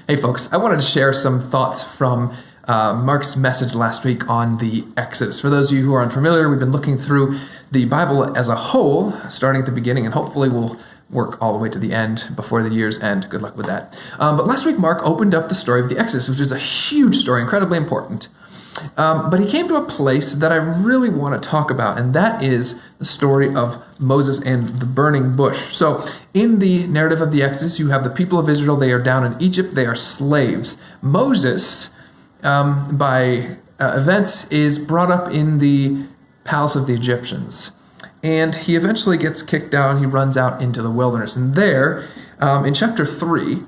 Hey folks, I wanted to share some thoughts from Mark's message last week on the Exodus. For those of you who are unfamiliar, we've been looking through the Bible as a whole, starting at the beginning, and hopefully we'll work all the way to the end before the year's end. Good luck with that. But last week, Mark opened up the story of the Exodus, which is a huge story, incredibly important. But he came to a place that I really want to talk about, and that is the story of Moses and the burning bush. So in the narrative of the Exodus, you have the people of Israel. They are down in Egypt. They are slaves. Moses, by events, is brought up in the palace of the Egyptians. And he eventually gets kicked out. He runs out into the wilderness. And there, in chapter 3,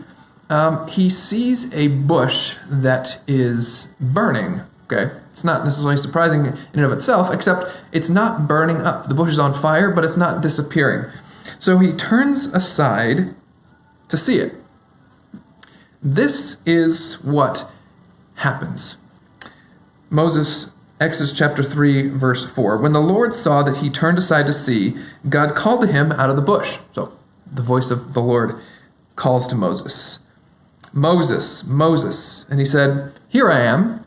he sees a bush that is burning. Okay, it's not necessarily surprising in and of itself, except it's not burning up. The bush is on fire, but it's not disappearing. So he turns aside to see it. This is what happens. Moses, Exodus chapter 3, verse 4. When the Lord saw that he turned aside to see, God called to him out of the bush. So the voice of the Lord calls to Moses. Moses, Moses. And he said, "Here I am."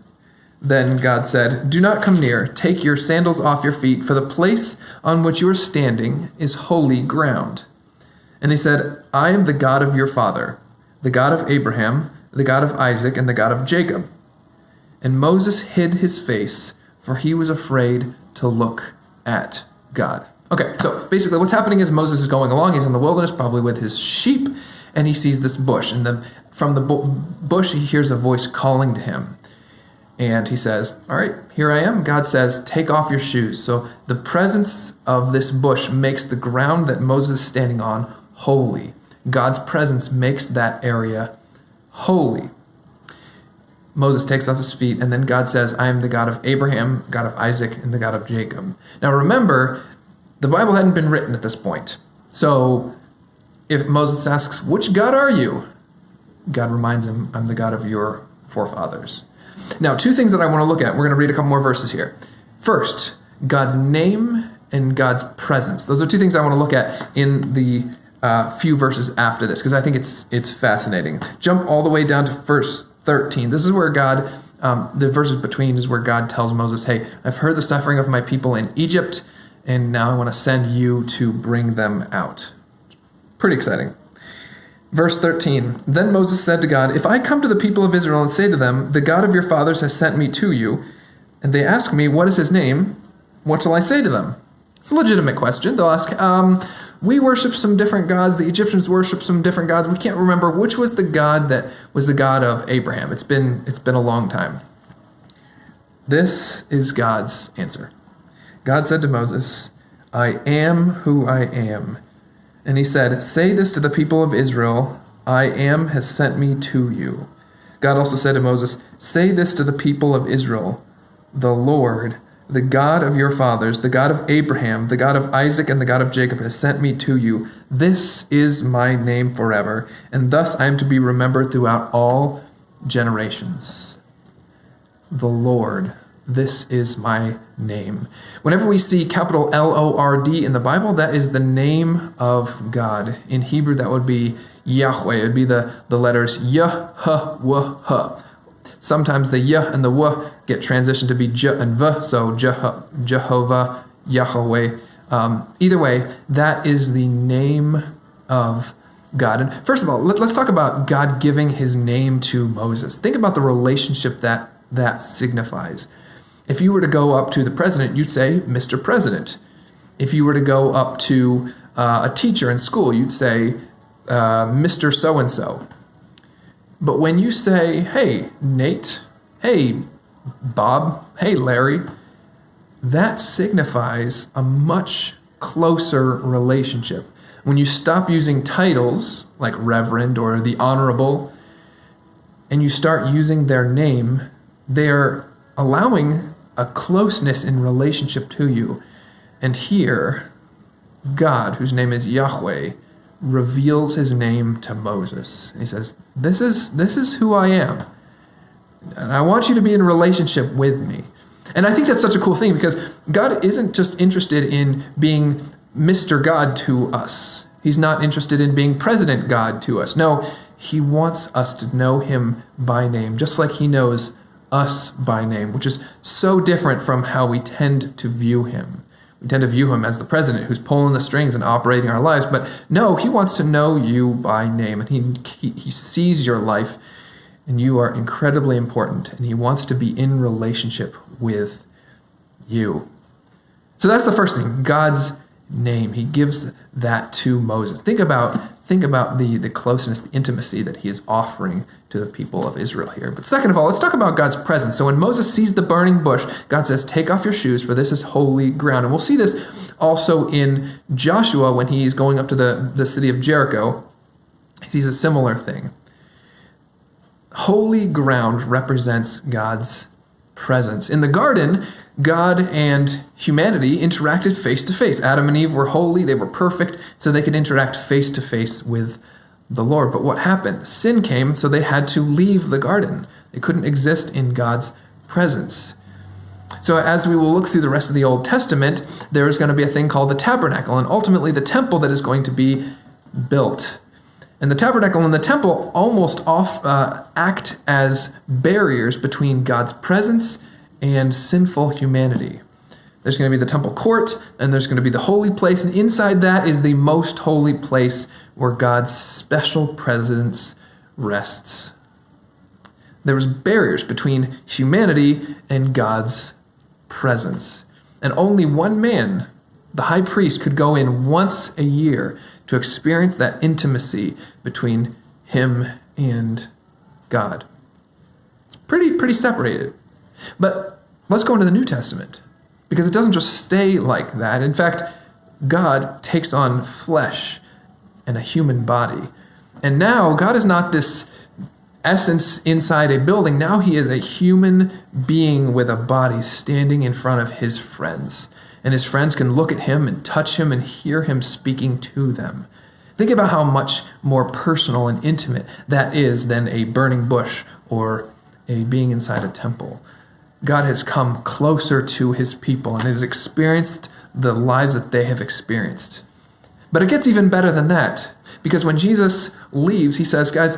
Then God said, "Do not come near. Take your sandals off your feet, for the place on which you are standing is holy ground." And he said, "I am the God of your father, the God of Abraham, the God of Isaac, and the God of Jacob." And Moses hid his face, for he was afraid to look at God. Okay, so basically what's happening is Moses is going along. He's in the wilderness, probably with his sheep, and he sees this bush. And from the bush, he hears a voice calling to him. And he says, "All right, here I am." God says, "Take off your shoes." So the presence of this bush makes the ground that Moses is standing on holy. God's presence makes that area holy. Moses takes off his feet, and then God says, "I am the God of Abraham, God of Isaac, and the God of Jacob." Now remember, the Bible hadn't been written at this point. So if Moses asks, "Which God are you?" God reminds him, "I'm the God of your forefathers." Now, two things that I want to look at. We're going to read a couple more verses here. First, God's name and God's presence. Those are two things I want to look at in the few verses after this, because I think it's fascinating. Jump all the way down to verse 13. This is where God, the verses between is where God tells Moses, "Hey, I've heard the suffering of my people in Egypt, and now I want to send you to bring them out." Pretty exciting. Verse 13, Then Moses said to God, "If I come to the people of Israel and say to them, 'The God of your fathers has sent me to you,' and they ask me, 'What is his name?' what shall I say to them?" It's a legitimate question. They'll ask, "We worship some different gods. The Egyptians worship some different gods. We can't remember which was the God that was the God of Abraham. It's been a long time." This is God's answer. God said to Moses, "I am who I am." And he said, "Say this to the people of Israel, 'I am has sent me to you.'" God also said to Moses, "Say this to the people of Israel, 'The Lord, the God of your fathers, the God of Abraham, the God of Isaac, and the God of Jacob has sent me to you. This is my name forever, and thus I am to be remembered throughout all generations.'" The Lord. This is my name. Whenever we see capital L-O-R-D in the Bible, that is the name of God. In Hebrew, that would be Yahweh. It would be the letters Yah-H-W-H. Sometimes the Yah and the W get transitioned to be J and V, so Jehovah, Yahweh. Either way, that is the name of God. And first of all, let's talk about God giving his name to Moses. Think about the relationship that signifies. If you were to go up to the president, you'd say, "Mr. President." If you were to go up to a teacher in school, you'd say, "Mr. So-and-so." But when you say, "Hey, Nate," "Hey, Bob," "Hey, Larry," that signifies a much closer relationship. When you stop using titles like Reverend or the Honorable, and you start using their name, they're allowing a closeness in relationship to you. And here, God, whose name is Yahweh, reveals his name to Moses. And he says, this is who I am. And I want you to be in a relationship with me. And I think that's such a cool thing, because God isn't just interested in being Mr. God to us. He's not interested in being President God to us. No, he wants us to know him by name, just like he knows us by name, which is so different from how we tend to view him. We tend to view him as the president who's pulling the strings and operating our lives, but no, he wants to know you by name, and he sees your life, and you are incredibly important, and he wants to be in relationship with you. So that's the first thing, God's name. He gives that to Moses. Think about the closeness, the intimacy that he is offering to the people of Israel here. But second of all, let's talk about God's presence. So when Moses sees the burning bush, God says, take off your shoes, for this is holy ground. And we'll see this also in Joshua when he's going up to the city of Jericho. He sees a similar thing. Holy ground represents God's presence. In the garden, God and humanity interacted face to face. Adam and Eve were holy, they were perfect, so they could interact face to face with the Lord. But what happened? Sin came, so they had to leave the garden. They couldn't exist in God's presence. So as we will look through the rest of the Old Testament, there is going to be a thing called the tabernacle, and ultimately the temple that is going to be built. And the tabernacle and the temple almost act as barriers between God's presence and sinful humanity. There's going to be the temple court, and there's going to be the holy place, and inside that is the most holy place where God's special presence rests. There was barriers between humanity and God's presence. And only one man, the high priest, could go in once a year to experience that intimacy between him and God. It's pretty separated. But let's go into the New Testament, because it doesn't just stay like that. In fact, God takes on flesh and a human body. And now God is not this essence inside a building. Now he is a human being with a body standing in front of his friends. And his friends can look at him and touch him and hear him speaking to them. Think about how much more personal and intimate that is than a burning bush or a being inside a temple. God has come closer to his people and has experienced the lives that they have experienced. But it gets even better than that, because when Jesus leaves, he says, guys,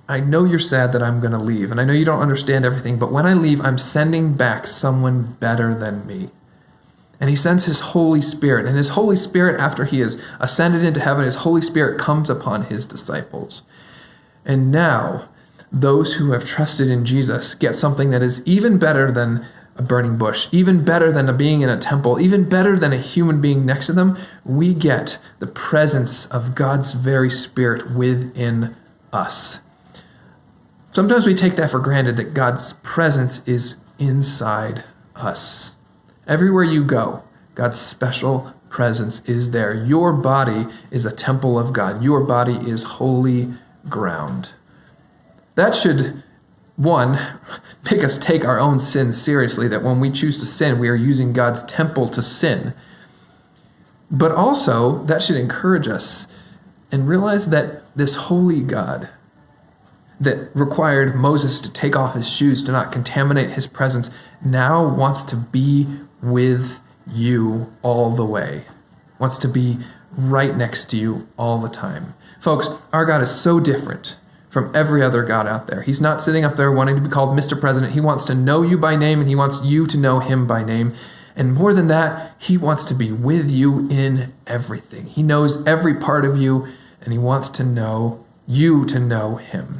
I know you're sad that I'm going to leave, and I know you don't understand everything, but when I leave, I'm sending back someone better than me. And he sends his Holy Spirit, and his Holy Spirit, after he has ascended into heaven, his Holy Spirit comes upon his disciples. And now, those who have trusted in Jesus get something that is even better than a burning bush, even better than a being in a temple, even better than a human being next to them. We get the presence of God's very Spirit within us. Sometimes we take that for granted, that God's presence is inside us. Everywhere you go, God's special presence is there. Your body is a temple of God. Your body is holy ground. That should, one, make us take our own sin seriously, that when we choose to sin, we are using God's temple to sin. But also, that should encourage us and realize that this holy God that required Moses to take off his shoes to not contaminate his presence now wants to be with you all the way, wants to be right next to you all the time. Folks, our God is so different from every other God out there. He's not sitting up there wanting to be called Mr. President. He wants to know you by name, and he wants you to know him by name. And more than that, he wants to be with you in everything. He knows every part of you, and he wants to know you to know him.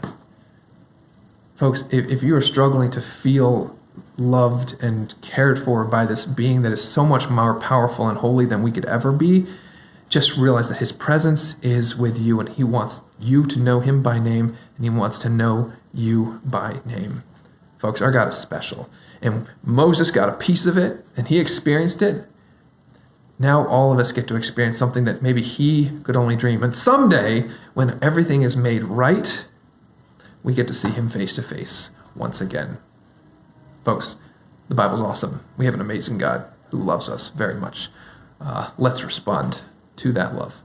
Folks, if you are struggling to feel loved and cared for by this being that is so much more powerful and holy than we could ever be, just realize that his presence is with you, and he wants you to know him by name, and he wants to know you by name. Folks, our God is special. And Moses got a piece of it, and he experienced it. Now all of us get to experience something that maybe he could only dream. And someday, when everything is made right, we get to see him face to face once again. Folks, the Bible's awesome. We have an amazing God who loves us very much. Let's respond to that love.